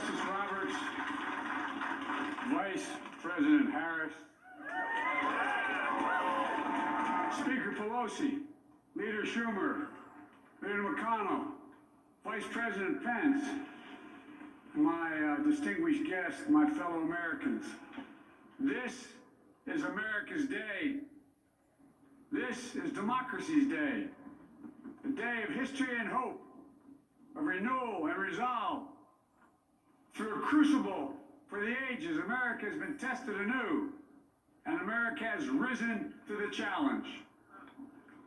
Justice Roberts, Vice President Harris, Speaker Pelosi, Leader Schumer, Leader McConnell, Vice President Pence, my distinguished guests, my fellow Americans. This is America's day. This is democracy's day. A day of history and hope, of renewal and resolve. Through a crucible for the ages, America has been tested anew, and America has risen to the challenge.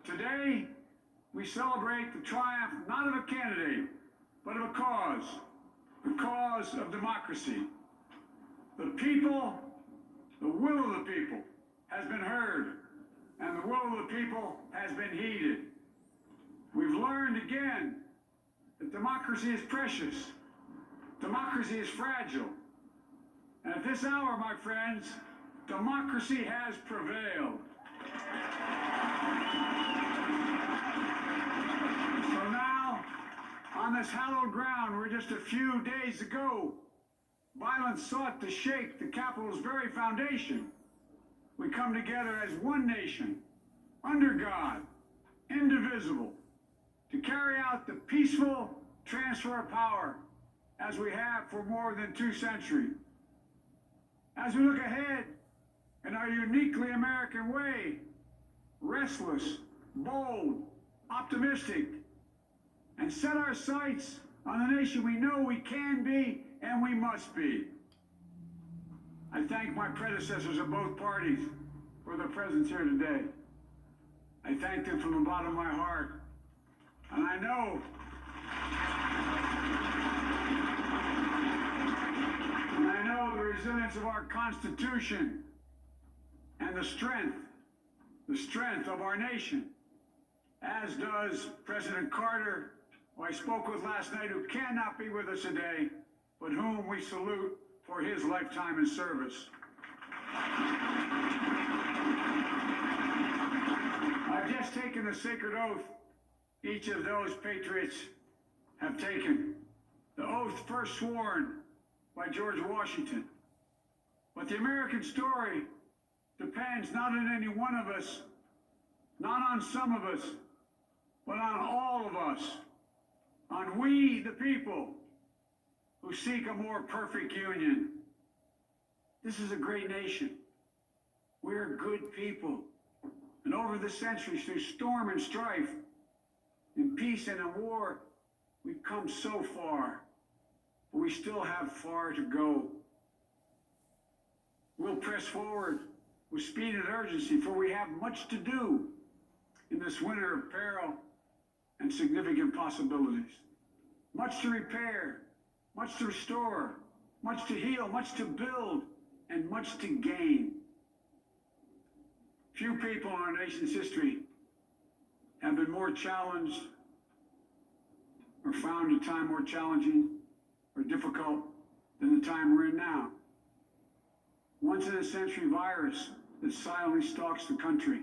Today, we celebrate the triumph not of a candidate, but of a cause, the cause of democracy. The people, the will of the people has been heard, and the will of the people has been heeded. We've learned again that democracy is precious, democracy is fragile, and at this hour, my friends, democracy has prevailed. So now, on this hallowed ground where just a few days ago, violence sought to shake the Capitol's very foundation, we come together as one nation, under God, indivisible, to carry out the peaceful transfer of power as we have for more than 2 centuries. As we look ahead in our uniquely American way, restless, bold, optimistic, and set our sights on the nation we know we can be and we must be. I thank my predecessors of both parties for their presence here today. I thank them from the bottom of my heart. And I know the resilience of our Constitution and the strength of our nation, as does President Carter, who I spoke with last night, who cannot be with us today, but whom we salute for his lifetime in service. I've just taken the sacred oath each of those patriots have taken. The oath first sworn by George Washington. But the American story depends not on any one of us, not on some of us, but on all of us, on we the people who seek a more perfect union. This is a great nation. We're good people. And over the centuries, through storm and strife, in peace and in war, we've come so far, but we still have far to go. We'll press forward with speed and urgency, for we have much to do in this winter of peril and significant possibilities. Much to repair, much to restore, much to heal, much to build, and much to gain. Few people in our nation's history have been more challenged or found a time more challenging or difficult than the time we're in now. Once in a century virus that silently stalks the country.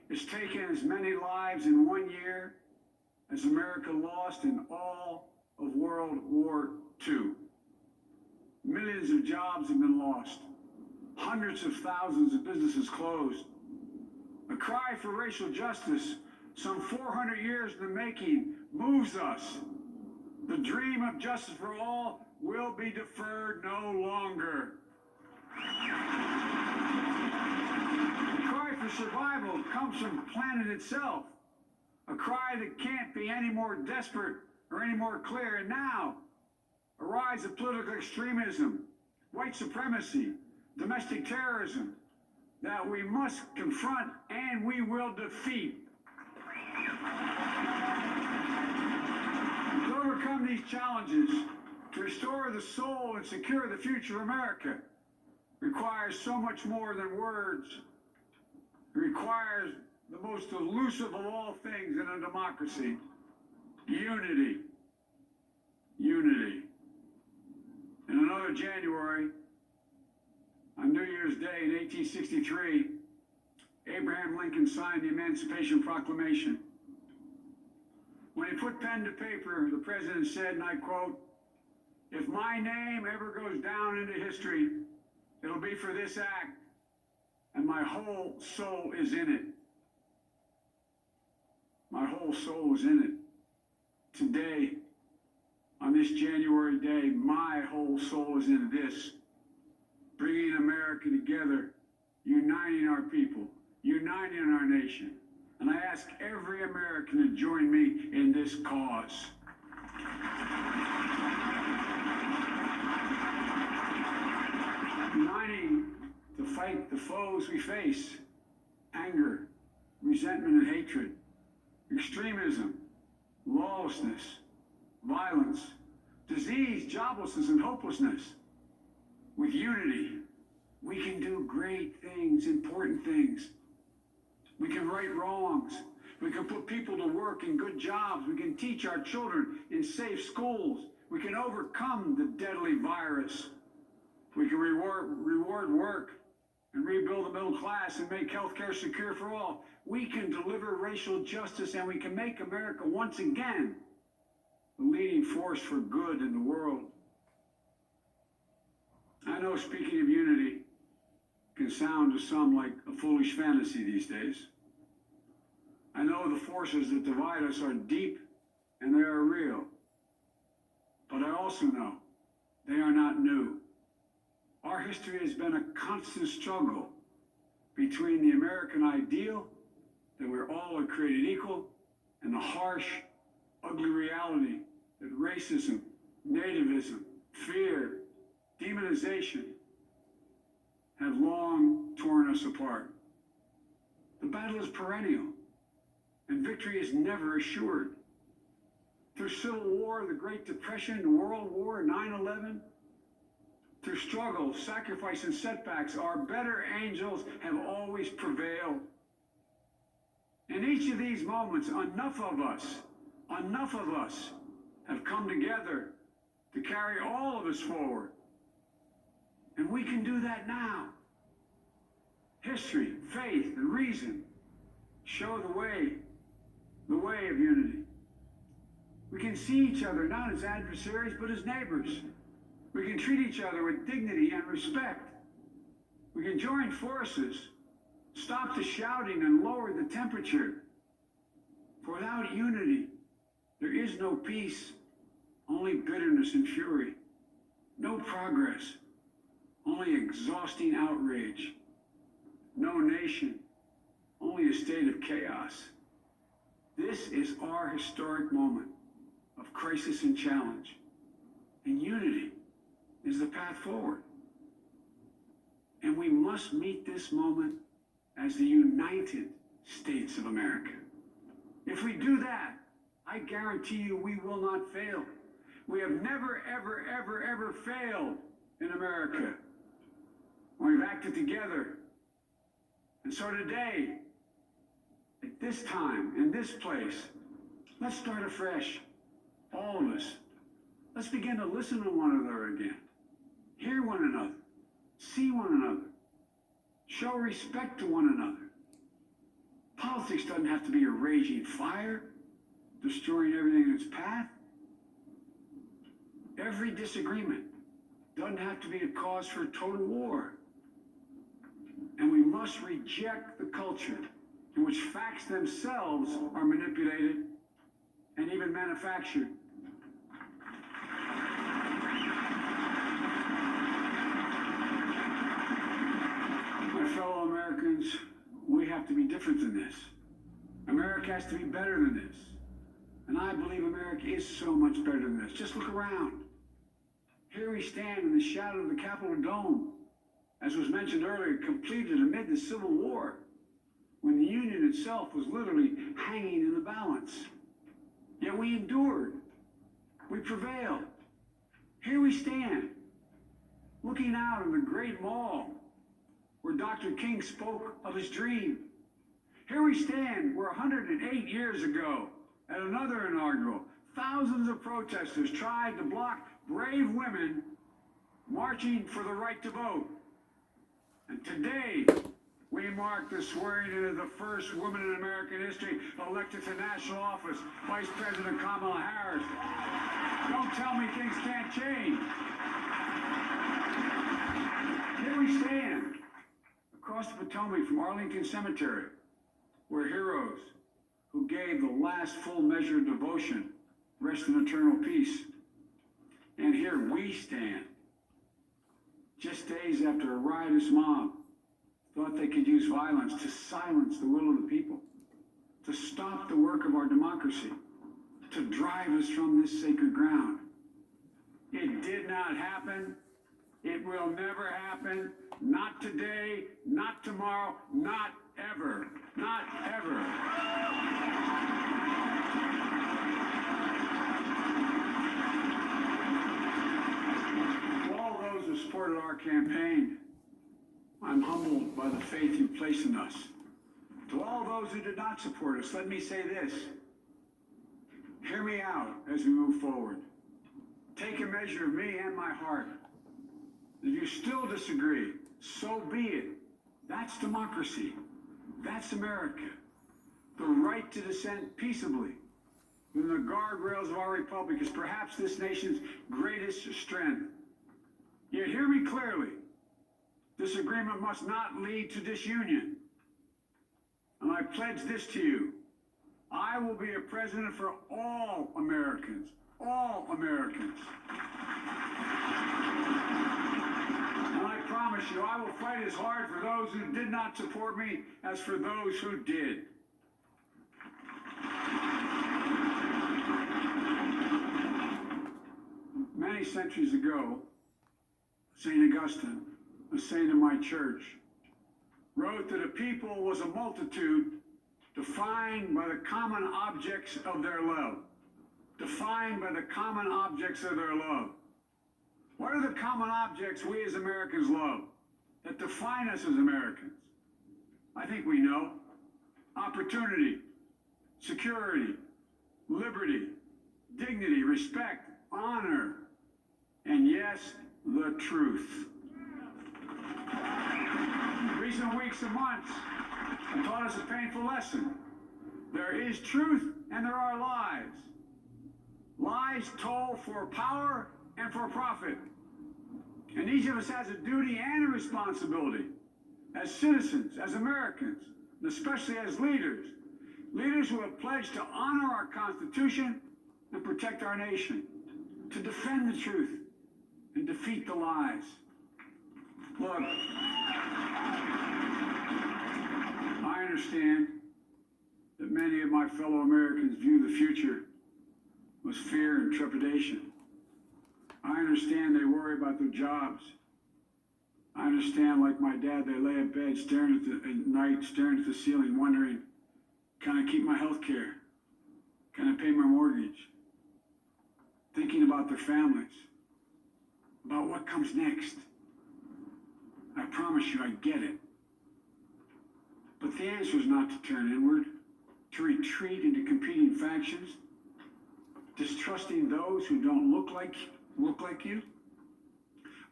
It's taken as many lives in 1 year as America lost in all of World War II. Millions of jobs have been lost. Hundreds of thousands of businesses closed. A cry for racial justice, some 400 years in the making, moves us. The dream of justice for all will be deferred no longer. The cry for survival comes from the planet itself. A cry that can't be any more desperate or any more clear. And now, a rise of political extremism, white supremacy, domestic terrorism, that we must confront and we will defeat. To overcome these challenges, to restore the soul and secure the future of America, requires so much more than words. It requires the most elusive of all things in a democracy: unity. Unity. In another January, on New Year's Day in 1863, Abraham Lincoln signed the Emancipation Proclamation. When he put pen to paper, the president said, and I quote, If my name ever goes down into history, it'll be for this act, and my whole soul is in it. My whole soul is in it. Today, on this January day, my whole soul is in this. Bringing America together, uniting our people, uniting our nation. And I ask every American to join me in this cause. Uniting to fight the foes we face: anger, resentment and hatred, extremism, lawlessness, violence, disease, joblessness, and hopelessness. With unity, we can do great things, important things. We can right wrongs. We can put people to work in good jobs. We can teach our children in safe schools. We can overcome the deadly virus. We can reward work and rebuild the middle class and make healthcare secure for all. We can deliver racial justice, and we can make America once again the leading force for good in the world. I know speaking of unity can sound to some like a foolish fantasy these days. I know the forces that divide us are deep and they are real. But I also know they are not new. Our history has been a constant struggle between the American ideal that we're all are created equal and the harsh, ugly reality that racism, nativism, fear, demonization have long torn us apart. The battle is perennial, and victory is never assured. Through Civil War, the Great Depression, World War, 9/11, through struggle, sacrifice, and setbacks, our better angels have always prevailed. In each of these moments, enough of us have come together to carry all of us forward. And we can do that now. History, faith, and reason show the way of unity. We can see each other not as adversaries, but as neighbors. We can treat each other with dignity and respect. We can join forces, stop the shouting, and lower the temperature. For without unity, there is no peace, only bitterness and fury. No progress, only exhausting outrage. No nation, only a state of chaos. This is our historic moment of crisis and challenge. And unity is the path forward. And we must meet this moment as the United States of America. If we do that, I guarantee you we will not fail. We have never, ever, ever, ever failed in America. We've acted together. And so today, at this time, in this place, let's start afresh. All of us. Let's begin to listen to one another again. Hear one another. See one another. Show respect to one another. Politics doesn't have to be a raging fire, destroying everything in its path. Every disagreement doesn't have to be a cause for total war. And we must reject the culture in which facts themselves are manipulated and even manufactured. My fellow Americans, we have to be different than this. America has to be better than this. And I believe America is so much better than this. Just look around. Here we stand in the shadow of the Capitol Dome, as was mentioned earlier, completed amid the Civil War, when the Union itself was literally hanging in the balance. Yet we endured. We prevailed. Here we stand, looking out on the great mall where Dr. King spoke of his dream. Here we stand where 108 years ago, at another inaugural, thousands of protesters tried to block brave women marching for the right to vote. And today, we mark the swearing in of the first woman in American history elected to national office, Vice President Kamala Harris. Don't tell me things can't change. Here we stand, across the Potomac from Arlington Cemetery, where heroes who gave the last full measure of devotion rest in eternal peace. And here we stand, just days after a riotous mob thought they could use violence to silence the will of the people, to stop the work of our democracy, to drive us from this sacred ground. It did not happen. It will never happen. Not today, not tomorrow, not ever. Not ever. To all those who supported our campaign, I'm humbled by the faith you place in us. To all those who did not support us, let me say this. Hear me out as we move forward. Take a measure of me and my heart. If you still disagree, so be it. That's democracy. That's America. The right to dissent peaceably within the guardrails of our republic is perhaps this nation's greatest strength. Yet hear me clearly. Disagreement must not lead to disunion. And I pledge this to you. I will be a president for all Americans. All Americans. And I promise you, I will fight as hard for those who did not support me as for those who did. Many centuries ago, St. Augustine, a saint of my church, wrote that a people was a multitude defined by the common objects of their love. Defined by the common objects of their love. What are the common objects we as Americans love that define us as Americans? I think we know. Opportunity, security, liberty, dignity, respect, honor, and yes, the truth. Recent weeks and months have taught us a painful lesson. There is truth and there are lies. Lies told for power and for profit. And each of us has a duty and a responsibility as citizens, as Americans, and especially as leaders. Leaders who have pledged to honor our Constitution and protect our nation, to defend the truth and defeat the lies. Look, I understand that many of my fellow Americans view the future with fear and trepidation. I understand they worry about their jobs. I understand, like my dad, they lay in bed at night, staring at the ceiling, wondering, can I keep my health care? Can I pay my mortgage? Thinking about their families, about what comes next. I promise you, I get it. But the answer is not to turn inward, to retreat into competing factions, distrusting those who don't look like you,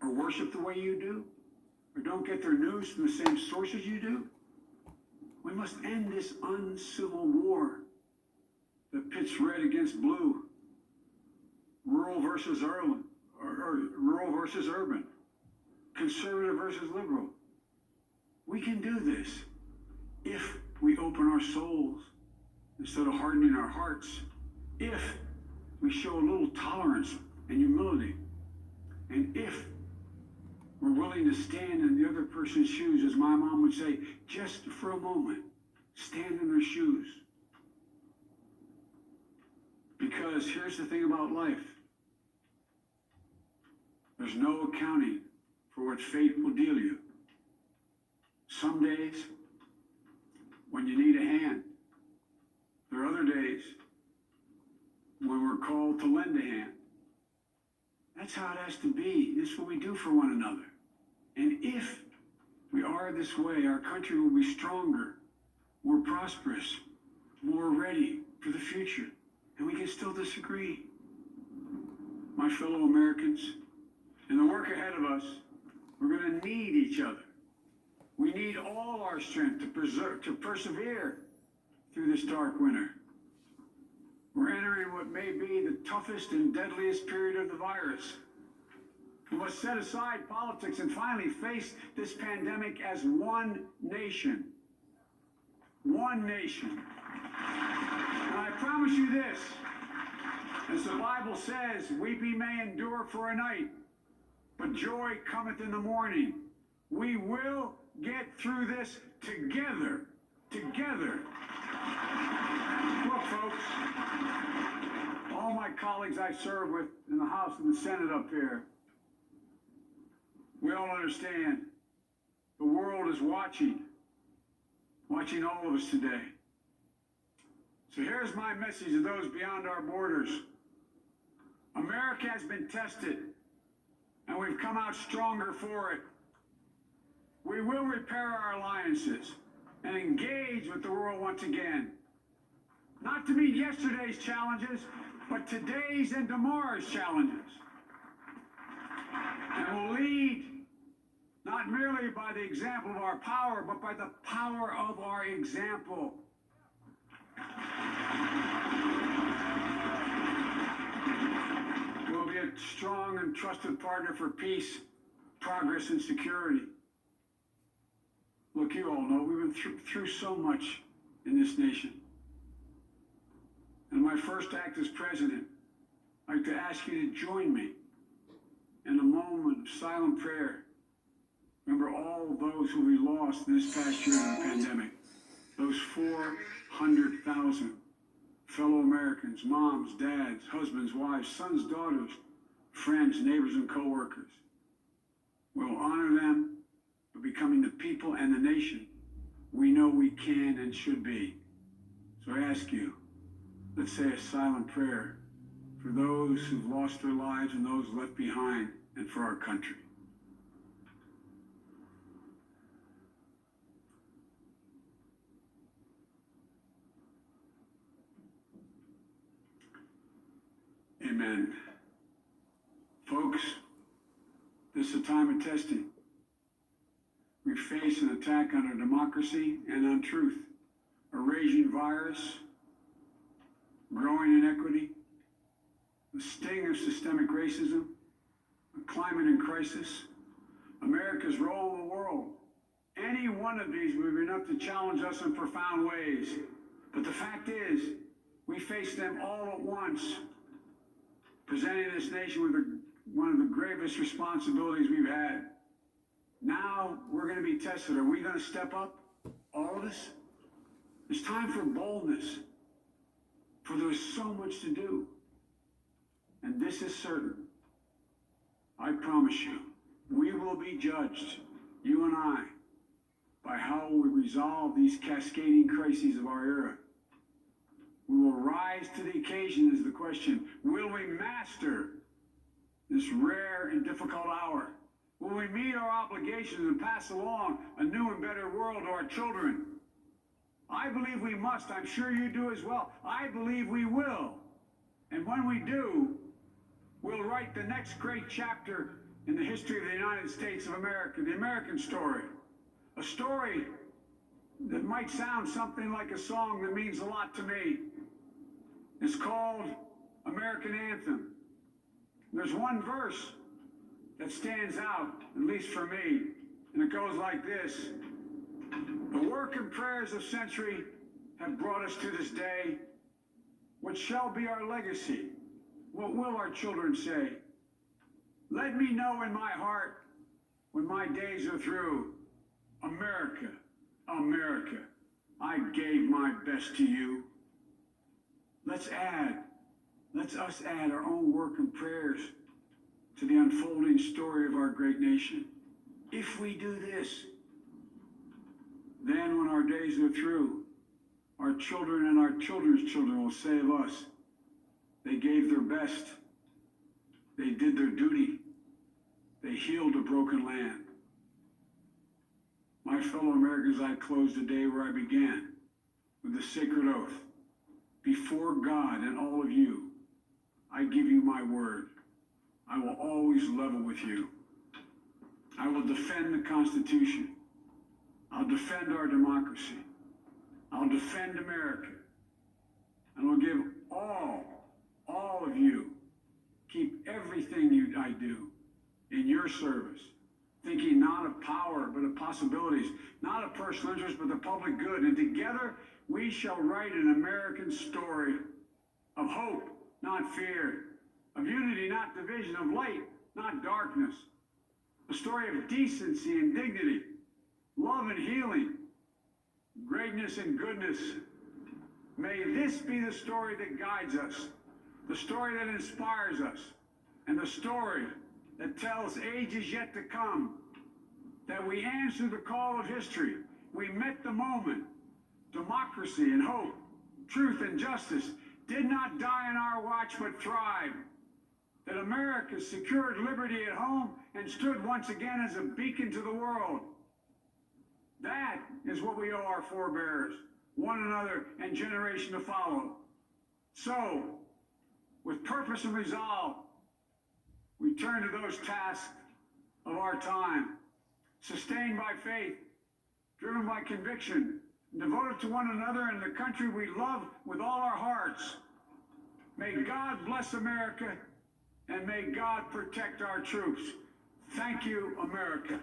or worship the way you do, or don't get their news from the same sources you do. We must end this uncivil war that pits red against blue, rural versus urban, conservative versus liberal. We can do this if we open our souls instead of hardening our hearts, if we show a little tolerance and humility, and if we're willing to stand in the other person's shoes, as my mom would say, just for a moment, stand in their shoes. Because here's the thing about life. There's no accounting for what fate will deal you. Some days, when you need a hand, there are other days when we're called to lend a hand. That's how it has to be. This is what we do for one another. And if we are this way, our country will be stronger, more prosperous, more ready for the future. And we can still disagree. My fellow Americans, in the work ahead of us, we're going to need each other. We need all our strength to persevere through this dark winter. We're entering what may be the toughest and deadliest period of the virus. We must set aside politics and finally face this pandemic as one nation. One nation. And I promise you this, as the Bible says, weeping may endure for a night, but joy cometh in the morning. We will get through this together. Together. Look, folks, all my colleagues I serve with in the House and the Senate up here, we all understand the world is watching all of us today. So here's my message to those beyond our borders. America has been tested, and we've come out stronger for it. We will repair our alliances and engage with the world once again. Not to meet yesterday's challenges, but today's and tomorrow's challenges. And we'll lead not merely by the example of our power, but by the power of our example. We'll be a strong and trusted partner for peace, progress, and security. Look, you all know we've been through so much in this nation. And my first act as president, I'd like to ask you to join me in a moment of silent prayer. Remember all those who we lost this past year in the pandemic. Those 400,000 fellow Americans, moms, dads, husbands, wives, sons, daughters, friends, neighbors, and co-workers. We'll honor them by becoming the people and the nation we know we can and should be. So I ask you, let's say a silent prayer for those who've lost their lives and those left behind, and for our country. Amen. Folks, this is a time of testing. We face an attack on our democracy and on truth, a raging virus, growing inequity, the sting of systemic racism, a climate in crisis, America's role in the world. Any one of these would be enough to challenge us in profound ways. But the fact is, we face them all at once, presenting this nation with one of the gravest responsibilities we've had. Now we're going to be tested. Are we going to step up? All of us? It's time for boldness, for there's so much to do. And this is certain. I promise you, we will be judged, you and I, by how we resolve these cascading crises of our era. We will rise to the occasion is the question. Will we master this rare and difficult hour? Will we meet our obligations and pass along a new and better world to our children? I believe we must. I'm sure you do as well. I believe we will. And when we do, we'll write the next great chapter in the history of the United States of America, the American story. A story that might sound something like a song that means a lot to me. It's called American Anthem. There's one verse that stands out, at least for me, and it goes like this. The work and prayers of century have brought us to this day. What shall be our legacy? What will our children say? Let me know in my heart when my days are through. America, America, I gave my best to you. Let's us add our own work and prayers to the unfolding story of our great nation. If we do this, then when our days are through, our children and our children's children will say of us, they gave their best, they did their duty, they healed a broken land. My fellow Americans, I close the day where I began, with the sacred oath. Before God and all of you, I give you my word. I will always level with you. I will defend the Constitution. I'll defend our democracy. I'll defend America. And I'll give all of you, keep everything I do in your service, thinking not of power, but of possibilities, not of personal interest, but the public good. And together, we shall write an American story of hope, not fear, of unity, not division, of light, not darkness, a story of decency and dignity, love and healing, greatness and goodness. May this be the story that guides us, the story that inspires us, and the story that tells ages yet to come that we answered the call of history. We met the moment. Democracy and hope, truth and justice did not die in our watch but thrived. That America secured liberty at home and stood once again as a beacon to the world. That is what we owe our forebears, one another, and generation to follow. So, with purpose and resolve, we turn to those tasks of our time, sustained by faith, driven by conviction, devoted to one another and the country we love with all our hearts. May God bless America, and may God protect our troops. Thank you, America.